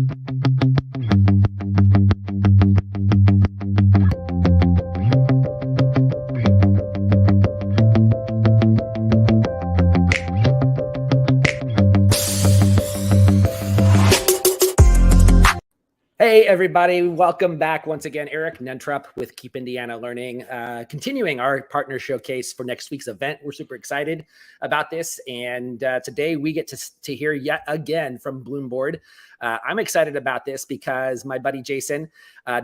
Hey, everybody. Welcome back once again. Eric Nentrup with Keep Indiana Learning, continuing our partner showcase for next week's event. We're super excited about this. And today we get to hear yet again from BloomBoard. I'm excited about this because my buddy Jason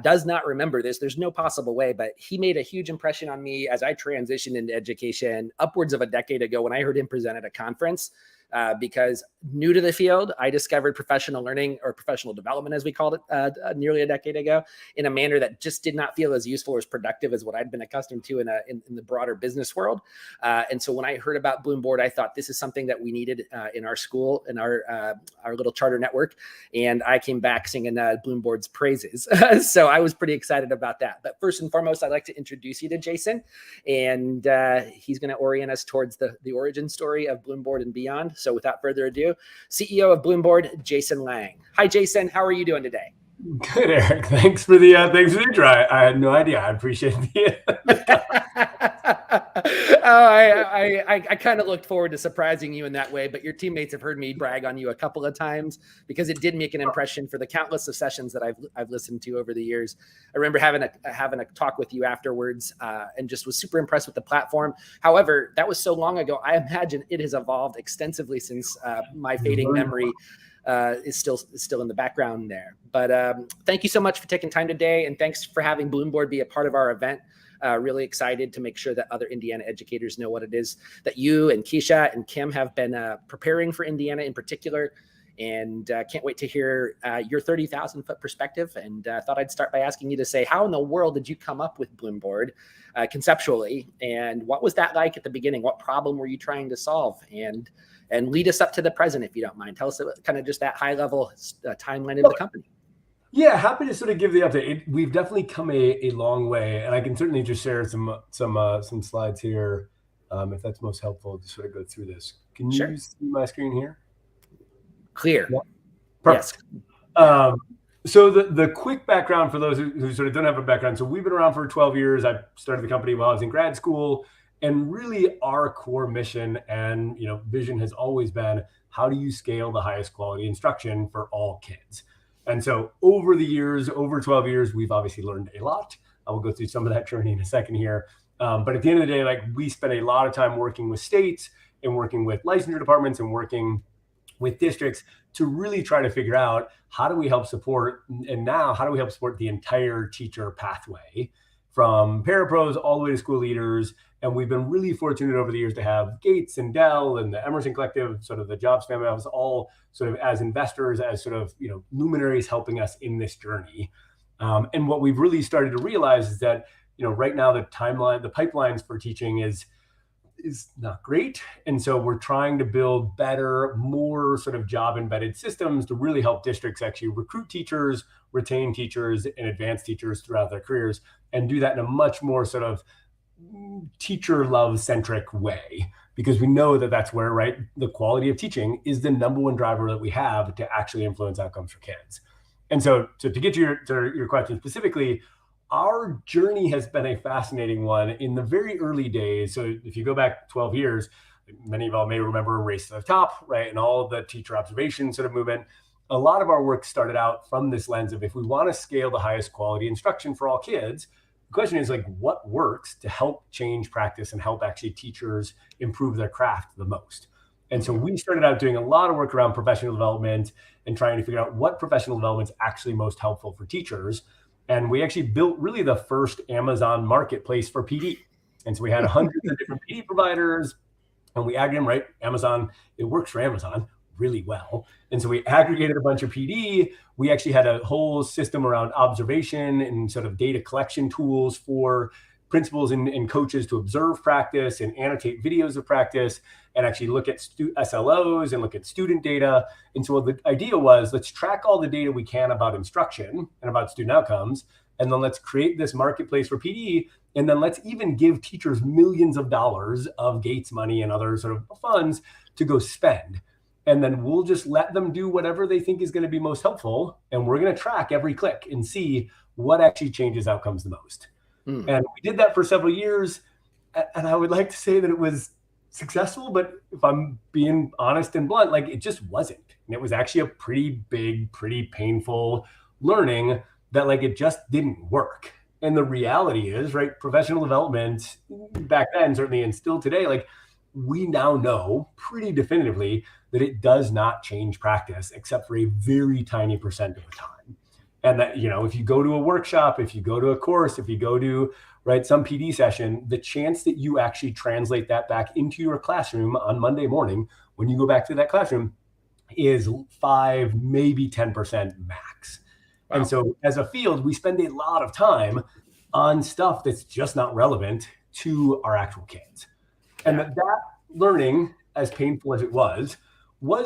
does not remember this. There's no possible way, but he made a huge impression on me as I transitioned into education upwards of a decade ago when I heard him present at a conference. Because new to the field, I discovered professional learning, or professional development, as we called it, nearly a decade ago, in a manner that just did not feel as useful or as productive as what I'd been accustomed to in the broader business world. And so when I heard about BloomBoard, I thought this is something that we needed in our school, in our little charter network. And I came back singing BloomBoard's praises. So I was pretty excited about that. But first and foremost, I'd like to introduce you to Jason. And he's going to orient us towards the origin story of BloomBoard and beyond. So without further ado, CEO of BloomBoard, Jason Lang. Hi, Jason. How are you doing today? Good, Eric. Thanks for the intro. I had no idea. I appreciate the. I kind of looked forward to surprising you in that way, but your teammates have heard me brag on you a couple of times because it did make an impression for the countless of sessions that I've listened to over the years. I remember having a talk with you afterwards, and just was super impressed with the platform. However, that was so long ago. I imagine it has evolved extensively since my fading memory is still in the background there. But thank you so much for taking time today, and thanks for having BloomBoard be a part of our event. Really excited to make sure that other Indiana educators know what it is that you and Keisha and Kim have been preparing for Indiana in particular. And can't wait to hear your 30,000-foot perspective. And thought I'd start by asking you to say, how in the world did you come up with BloomBoard conceptually? And what was that like at the beginning? What problem were you trying to solve? And lead us up to the present, if you don't mind. Tell us kind of just that high-level timeline of the company. Yeah, happy to sort of give the update. We've definitely come a long way, and I can certainly just share some slides here, if that's most helpful to sort of go through this. Can you see my screen here? Clear. Yeah. Perfect. Yes. So the quick background for those who sort of don't have a background. So we've been around for 12 years. I started the company while I was in grad school, and really our core mission and vision has always been, how do you scale the highest quality instruction for all kids? And so over the years, over 12 years, we've obviously learned a lot. I will go through some of that journey in a second here. But at the end of the day, we spend a lot of time working with states and working with licensure departments and working with districts to really try to figure out how do we help support, and now how do we help support the entire teacher pathway from parapros all the way to school leaders. And we've been really fortunate over the years to have Gates and Dell and the Emerson Collective, sort of the Jobs Family Office, all sort of as investors, as sort of luminaries helping us in this journey. And what we've really started to realize is that right now the pipelines for teaching is not great. And so we're trying to build better, more sort of job embedded systems to really help districts actually recruit teachers, retain teachers, and advance teachers throughout their careers, and do that in a much more sort of teacher love centric way, because we know that that's where, the quality of teaching is the number one driver that we have to actually influence outcomes for kids. And so to get to your question specifically, our journey has been a fascinating one in the very early days. So if you go back 12 years, many of y'all may remember Race to the Top, right? And all of the teacher observation sort of movement. A lot of our work started out from this lens of, if we want to scale the highest quality instruction for all kids, the question is what works to help change practice and help actually teachers improve their craft the most? And so we started out doing a lot of work around professional development and trying to figure out what professional development is actually most helpful for teachers. And we actually built really the first Amazon marketplace for PD. And so we had hundreds of different PD providers, and we aggregated them, Amazon, it works for Amazon really well. And so we aggregated a bunch of PD. We actually had a whole system around observation and sort of data collection tools for principals and coaches to observe practice and annotate videos of practice and actually look at SLOs and look at student data. And so the idea was, let's track all the data we can about instruction and about student outcomes, and then let's create this marketplace for PD, and then let's even give teachers millions of dollars of Gates money and other sort of funds to go spend. and then we'll just let them do whatever they think is going to be most helpful. And we're going to track every click and see what actually changes outcomes the most. And we did that for several years. And I would like to say that it was successful, but if I'm being honest and blunt, like it just wasn't. And it was actually a pretty big, pretty painful learning that like it just didn't work. And the reality is, right, professional development back then, certainly, and still today, like we now know pretty definitively that it does not change practice except for a very tiny percent of the time. And that, you know, if you go to a workshop, if you go to a course, if you go to, right, some PD session, the chance that you actually translate that back into your classroom on Monday morning, when you go back to that classroom, is 5, maybe 10% max. Wow. And so as a field, we spend a lot of time on stuff that's just not relevant to our actual kids. And that learning, as painful as it was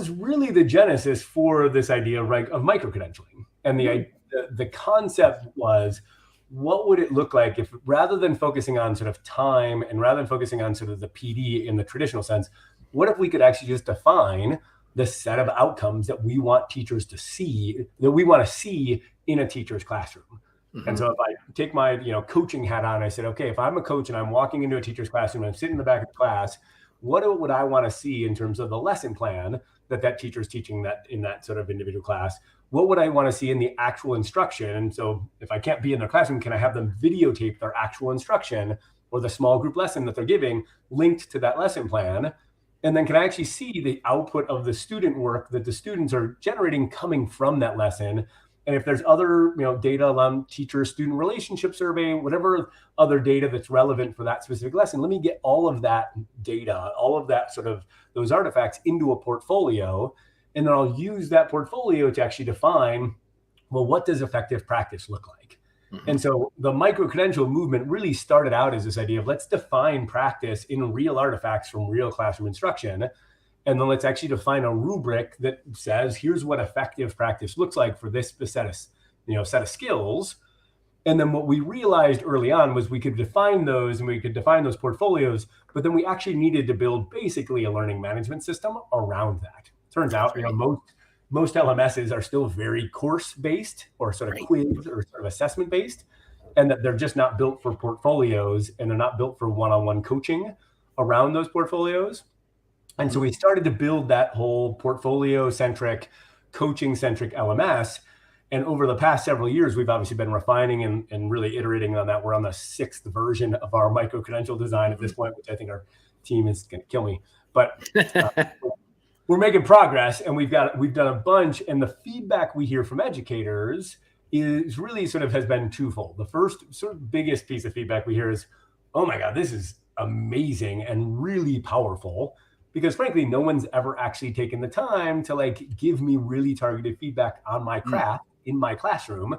really the genesis for this idea of micro-credentialing. And the concept was, what would it look like if, rather than focusing on sort of time and rather than focusing on sort of the PD in the traditional sense, what if we could actually just define the set of outcomes that we want teachers to see, that we want to see in a teacher's classroom? And so if I take my, coaching hat on, I said, okay, if I'm a coach and I'm walking into a teacher's classroom and I'm sitting in the back of the class, what would I want to see in terms of the lesson plan that teacher's teaching that in that sort of individual class? What would I want to see in the actual instruction? And so if I can't be in their classroom, can I have them videotape their actual instruction or the small group lesson that they're giving linked to that lesson plan? And then can I actually see the output of the student work that the students are generating coming from that lesson? And if there's other, data on teacher-student relationship survey, whatever other data that's relevant for that specific lesson, let me get all of that data, all of that sort of those artifacts into a portfolio. And then I'll use that portfolio to actually define, well, what does effective practice look like? And so the micro-credential movement really started out as this idea of let's define practice in real artifacts from real classroom instruction. And then let's actually define a rubric that says, here's what effective practice looks like for this set of skills. And then what we realized early on was we could define those and we could define those portfolios, but then we actually needed to build basically a learning management system around that. Turns out, most LMSs are still very course-based or sort of quiz or sort of assessment-based, and that they're just not built for portfolios and they're not built for one-on-one coaching around those portfolios. And so we started to build that whole portfolio-centric, coaching-centric LMS. And over the past several years, we've obviously been refining and really iterating on that. We're on the 6th version of our micro-credential design at this point, which I think our team is going to kill me. But we're making progress, and we've done a bunch. And the feedback we hear from educators is really has been twofold. The first sort of biggest piece of feedback we hear is, oh my God, this is amazing and really powerful. Because frankly, no one's ever actually taken the time to give me really targeted feedback on my craft in my classroom.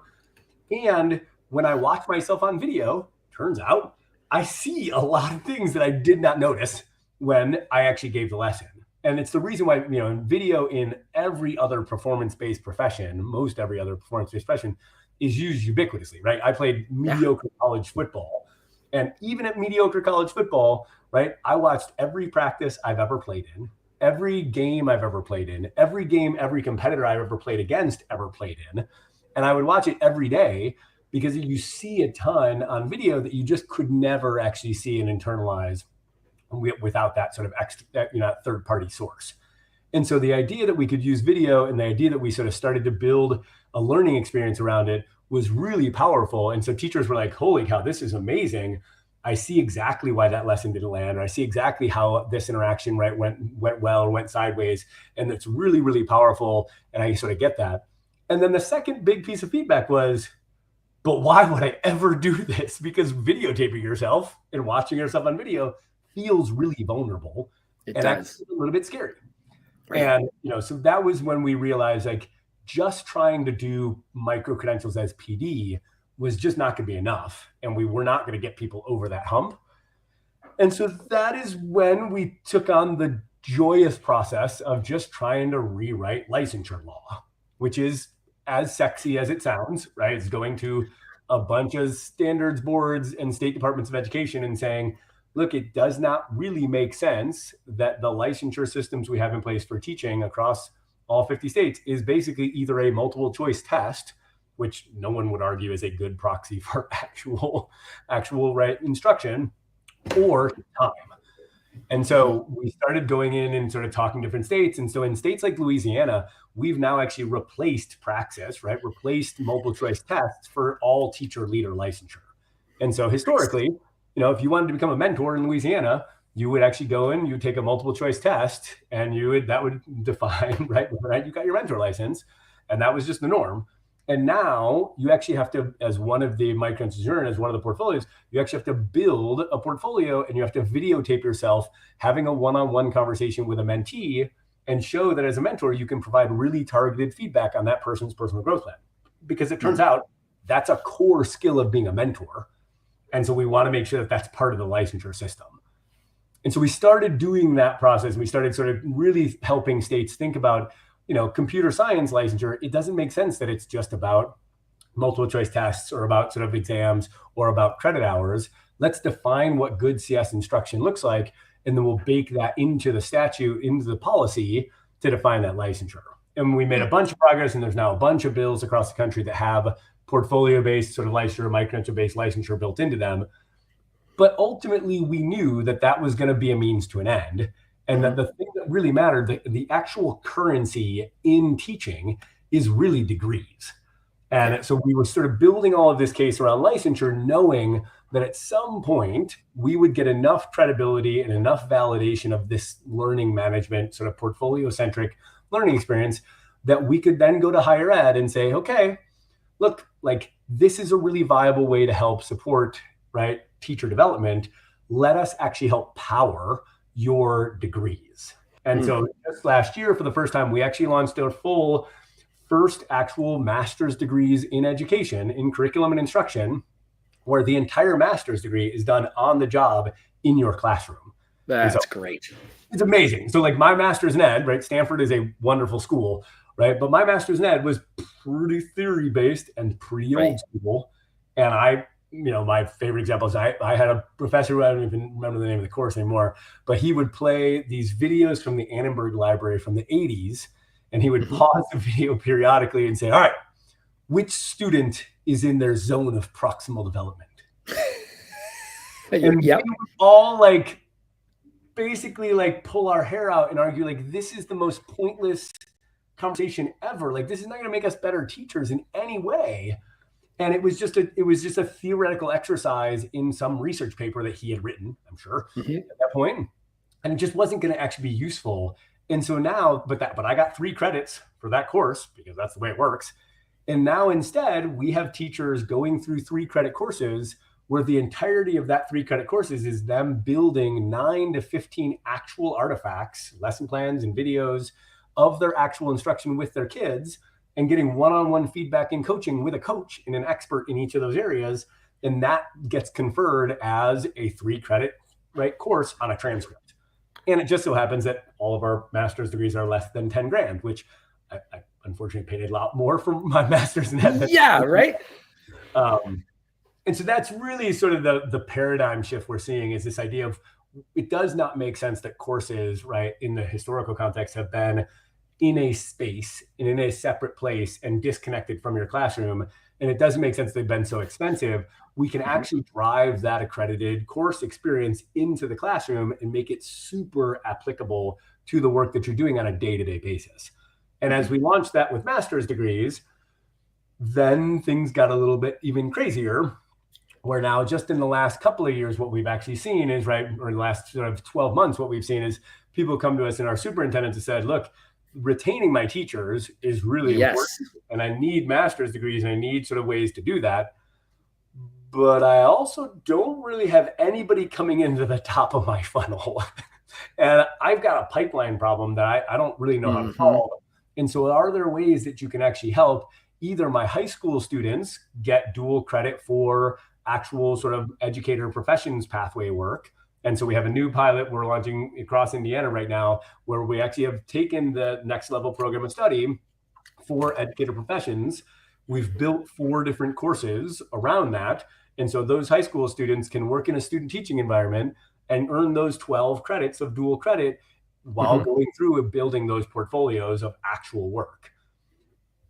And when I watch myself on video, turns out I see a lot of things that I did not notice when I actually gave the lesson. And it's the reason why, video in every other performance-based profession, most every other performance-based profession is used ubiquitously, right? I played mediocre college football. And even at mediocre college football, right, I watched every practice I've ever played in, every game I've ever played in, every game every competitor I've ever played against ever played in. And I would watch it every day because you see a ton on video that you just could never actually see and internalize without that sort of extra, third-party source. And so the idea that we could use video and the idea that we sort of started to build a learning experience around it was really powerful. And so teachers were like, holy cow, this is amazing. I see exactly why that lesson didn't land, or I see exactly how this interaction went well or went sideways. And it's really, really powerful. And I sort of get that. And then the second big piece of feedback was, but why would I ever do this? Because videotaping yourself and watching yourself on video feels really vulnerable. It and does. That's a little bit scary. Right. And, so that was when we realized just trying to do micro-credentials as PD was just not going to be enough. And we were not going to get people over that hump. And so that is when we took on the joyous process of just trying to rewrite licensure law, which is as sexy as it sounds, right? It's going to a bunch of standards boards and state departments of education and saying, look, it does not really make sense that the licensure systems we have in place for teaching across all 50 states is basically either a multiple choice test, which no one would argue is a good proxy for actual right instruction, or time. And so we started going in and sort of talking different states. And so in states like Louisiana, we've now actually replaced praxis, right? Replaced multiple choice tests for all teacher leader licensure. And so historically, if you wanted to become a mentor in Louisiana, you would actually go in, you would take a multiple choice test, and that would define, right, you got your mentor license. And that was just the norm. And now you actually have to, as one of the micro-credentials, as one of the portfolios, you actually have to build a portfolio, and you have to videotape yourself having a one-on-one conversation with a mentee and show that as a mentor, you can provide really targeted feedback on that person's personal growth plan. Because it turns out that's a core skill of being a mentor. And so we want to make sure that that's part of the licensure system. And so we started doing that process. We started sort of really helping states think about, computer science licensure. It doesn't make sense that it's just about multiple choice tests or about sort of exams or about credit hours. Let's define what good CS instruction looks like, and then we'll bake that into the statute, into the policy to define that licensure. And we made a bunch of progress, and there's now a bunch of bills across the country that have portfolio-based sort of licensure, micro-credential-based licensure built into them. But ultimately, we knew that that was going to be a means to an end. And that the thing that really mattered, the actual currency in teaching is really degrees. And so we were sort of building all of this case around licensure, knowing that at some point we would get enough credibility and enough validation of this learning management sort of portfolio-centric learning experience that we could then go to higher ed and say, okay, look, like this is a really viable way to help support, right, teacher development. Let us actually help power your degrees. And so just last year, for the first time, we actually launched our first actual master's degrees in education, in curriculum and instruction, where the entire master's degree is done on the job in your classroom. That's great. It's amazing. So like my master's in ed, right? Stanford is a wonderful school, right? But my master's in ed was pretty theory-based and pretty old school. And my favorite example is I had a professor who I don't even remember the name of the course anymore, but he would play these videos from the Annenberg Library from the 80s, and he would pause the video periodically and say, all right, which student is in their zone of proximal development? And we would all basically pull our hair out and argue this is the most pointless conversation ever. This is not going to make us better teachers in any way. And it was just a theoretical exercise in some research paper that he had written, I'm sure, at that point. And it just wasn't going to actually be useful. And so now, but I got 3 credits for that course because that's the way it works. And now instead, we have teachers going through 3 credit courses where the entirety of that 3 credit courses is them building 9 to 15 actual artifacts, lesson plans and videos of their actual instruction with their kids, and getting one-on-one feedback and coaching with a coach and an expert in each of those areas. And that gets conferred as a 3 credit course on a transcript. And it just so happens that all of our master's degrees are less than 10 grand, which I unfortunately paid a lot more for my master's in ed. Yeah, right. And so that's really sort of the paradigm shift we're seeing, is this idea of it does not make sense that courses, right, in the historical context have been in a space and in a separate place and disconnected from your classroom. And it doesn't make sense they've been so expensive. We can actually drive that accredited course experience into the classroom and make it super applicable to the work that you're doing on a day-to-day basis. And as we launched that with master's degrees, then things got a little bit even crazier, where now just in the last couple of years, what we've actually seen is, or the last sort of 12 months, what we've seen is people come to us and our superintendents have said, look, retaining my teachers is really important, and I need master's degrees and I need sort of ways to do that. But I also don't really have anybody coming into the top of my funnel. And I've got a pipeline problem that I don't really know how to solve. And so are there ways that you can actually help either my high school students get dual credit for actual sort of educator professions pathway work? And so we have a new pilot we're launching across Indiana right now, where we actually have taken the next level program of study for educator professions. We've built 4 different courses around that. And so those high school students can work in a student teaching environment and earn those 12 credits of dual credit while going through and building those portfolios of actual work.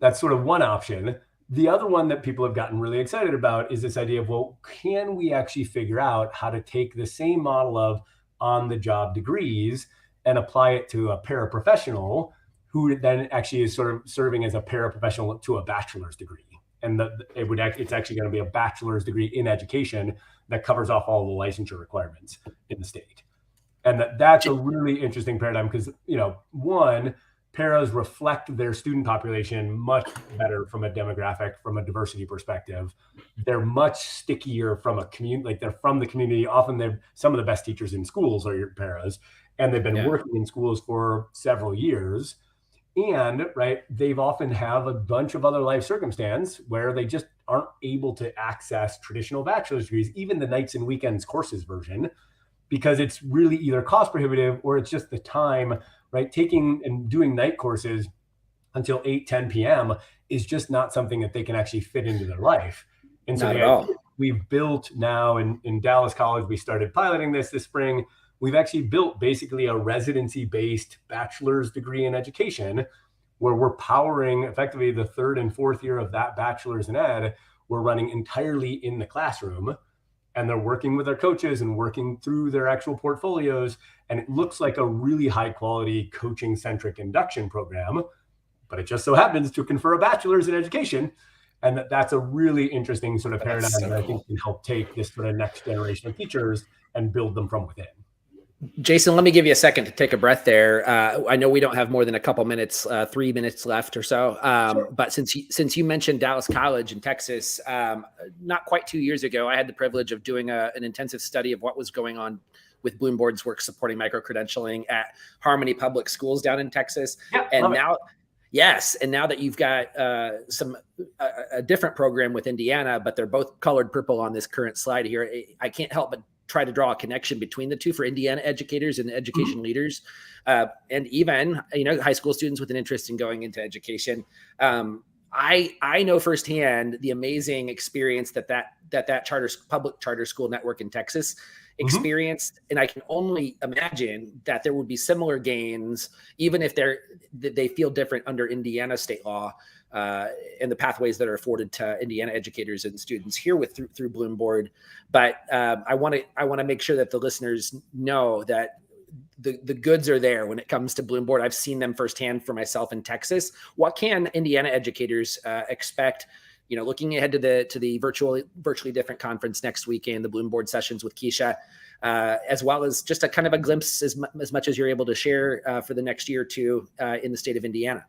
That's sort of one option. The other one that people have gotten really excited about is this idea of, well, can we actually figure out how to take the same model of on-the-job degrees and apply it to a paraprofessional who then actually is sort of serving as a paraprofessional to a bachelor's degree. And it's actually going to be a bachelor's degree in education that covers off all the licensure requirements in the state. And that's a really interesting paradigm because, one, paras reflect their student population much better from a demographic, from a diversity perspective. They're much stickier from a community, like they're from the community. Often they're some of the best teachers in schools are your paras, and they've been working in schools for several years. And they've often have a bunch of other life circumstance where they just aren't able to access traditional bachelor's degrees, even the nights and weekends courses version, because it's really either cost prohibitive or it's just the time, taking and doing night courses until 8-10 p.m. is just not something that they can actually fit into their life. And so we've built now in Dallas College, we started piloting this spring. We've actually built basically a residency-based bachelor's degree in education where we're powering effectively the third and fourth year of that bachelor's in ed. We're running entirely in the classroom, and they're working with their coaches and working through their actual portfolios. And it looks like a really high quality coaching centric induction program, but it just so happens to confer a bachelor's in education. And that's a really interesting sort of paradigm that I think can help take this sort of next generation of teachers and build them from within. Jason, let me give you a second to take a breath there. I know we don't have more than a couple minutes, 3 minutes left or so. Sure. But since you mentioned Dallas College in Texas, not quite 2 years ago, I had the privilege of doing an intensive study of what was going on with BloomBoard's work supporting micro-credentialing at Harmony Public Schools down in Texas. Yeah, and now, and now that you've got a different program with Indiana, but they're both colored purple on this current slide here, I can't help but try to draw a connection between the two for Indiana educators and education leaders, and even high school students with an interest in going into education. I know firsthand the amazing experience that public charter school network in Texas experienced, and I can only imagine that there would be similar gains, even if they feel different under Indiana state law. And the pathways that are afforded to Indiana educators and students here through BloomBoard. But I want to make sure that the listeners know that the goods are there when it comes to BloomBoard. I've seen them firsthand for myself in Texas. What can Indiana educators expect? Looking ahead to the virtually different conference next weekend, the BloomBoard sessions with Keisha, as well as just a kind of a glimpse as much as you're able to share for the next year or two in the state of Indiana.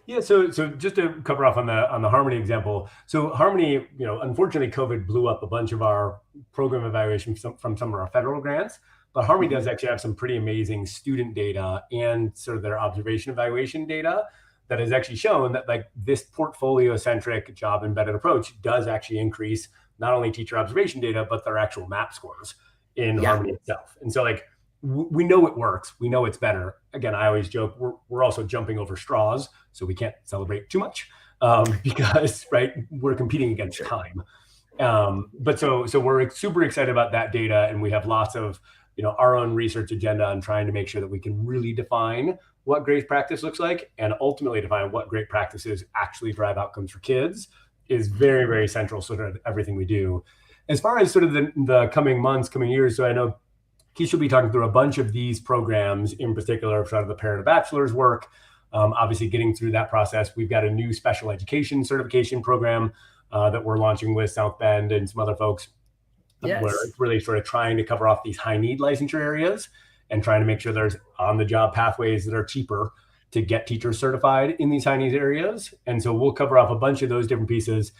Yeah, so just to cover off on the Harmony example. So Harmony, unfortunately, COVID blew up a bunch of our program evaluation from some of our federal grants, but Harmony does actually have some pretty amazing student data and sort of their observation evaluation data that has actually shown that this portfolio-centric job embedded approach does actually increase not only teacher observation data, but their actual MAP scores in Harmony itself. And so we know it works. We know it's better. Again, I always joke, we're also jumping over straws, so we can't celebrate too much because we're competing against time. But so we're super excited about that data, and we have lots of our own research agenda on trying to make sure that we can really define what great practice looks like, and ultimately define what great practices actually drive outcomes for kids is very, very central sort of everything we do. As far as sort of the coming months, coming years, so I know Keisha will be talking through a bunch of these programs, in particular, sort of the parent to bachelor's work. Obviously, getting through that process, we've got a new special education certification program that we're launching with South Bend and some other folks, where it's really sort of trying to cover off these high need licensure areas and trying to make sure there's on-the-job pathways that are cheaper to get teachers certified in these high need areas. And so we'll cover off a bunch of those different pieces.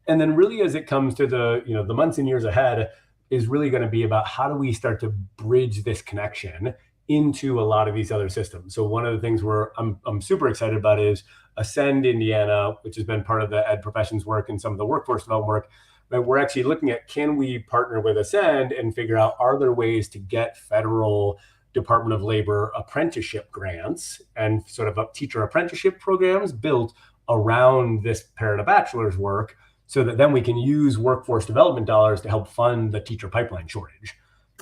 And then really, as it comes to the months and years ahead, is really going to be about how do we start to bridge this connection into a lot of these other systems. So one of the things I'm super excited about is Ascend Indiana, which has been part of the ed professions work and some of the workforce development work. But we're actually looking at, can we partner with Ascend and figure out, are there ways to get federal Department of Labor apprenticeship grants and sort of teacher apprenticeship programs built around this parent to bachelor's work, so that then we can use workforce development dollars to help fund the teacher pipeline shortage.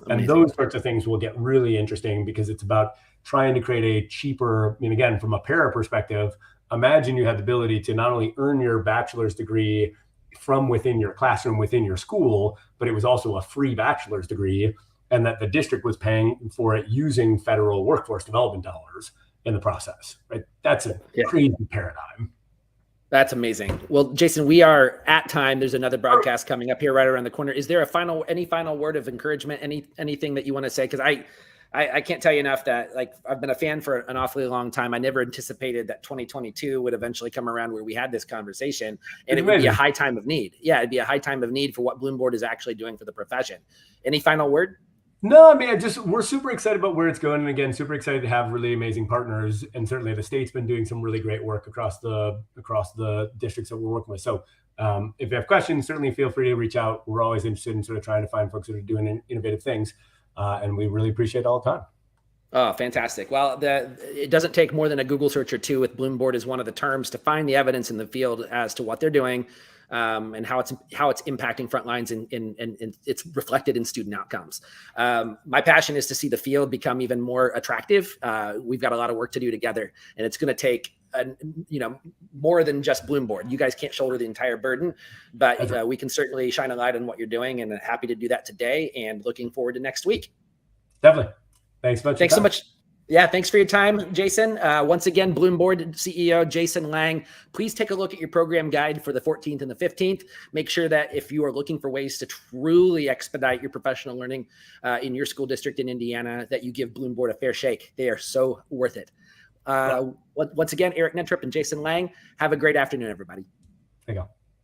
And those sorts of things will get really interesting because it's about trying to create a cheaper, I mean, again, from a para perspective, imagine you had the ability to not only earn your bachelor's degree from within your classroom, within your school, but it was also a free bachelor's degree, and that the district was paying for it using federal workforce development dollars in the process, right? That's a crazy paradigm. That's amazing. Well, Jason, we are at time. There's another broadcast coming up here right around the corner. Is there any final word of encouragement, anything that you want to say? Because I can't tell you enough that, like, I've been a fan for an awfully long time. I never anticipated that 2022 would eventually come around where we had this conversation, and it would be a high time of need. Yeah, it'd be a high time of need for what BloomBoard is actually doing for the profession. Any final word? No, I mean, we're super excited about where it's going. And again, super excited to have really amazing partners. And certainly the state's been doing some really great work across the districts that we're working with. So if you have questions, certainly feel free to reach out. We're always interested in sort of trying to find folks that are doing innovative things. And we really appreciate it all the time. Oh, fantastic. Well, it doesn't take more than a Google search or two with BloomBoard as one of the terms to find the evidence in the field as to what they're doing. And how it's impacting front lines and it's reflected in student outcomes. My passion is to see the field become even more attractive. We've got a lot of work to do together, and it's going to take more than just BloomBoard. You guys can't shoulder the entire burden, but we can certainly shine a light on what you're doing, and happy to do that today, and looking forward to next week. Definitely. Thanks so much. Yeah, thanks for your time, Jason. Once again, BloomBoard CEO Jason Lang, please take a look at your program guide for the 14th and the 15th. Make sure that if you are looking for ways to truly expedite your professional learning in your school district in Indiana, that you give BloomBoard a fair shake. They are so worth it. Once again, Eric Nentrup and Jason Lang, have a great afternoon, everybody. There you go.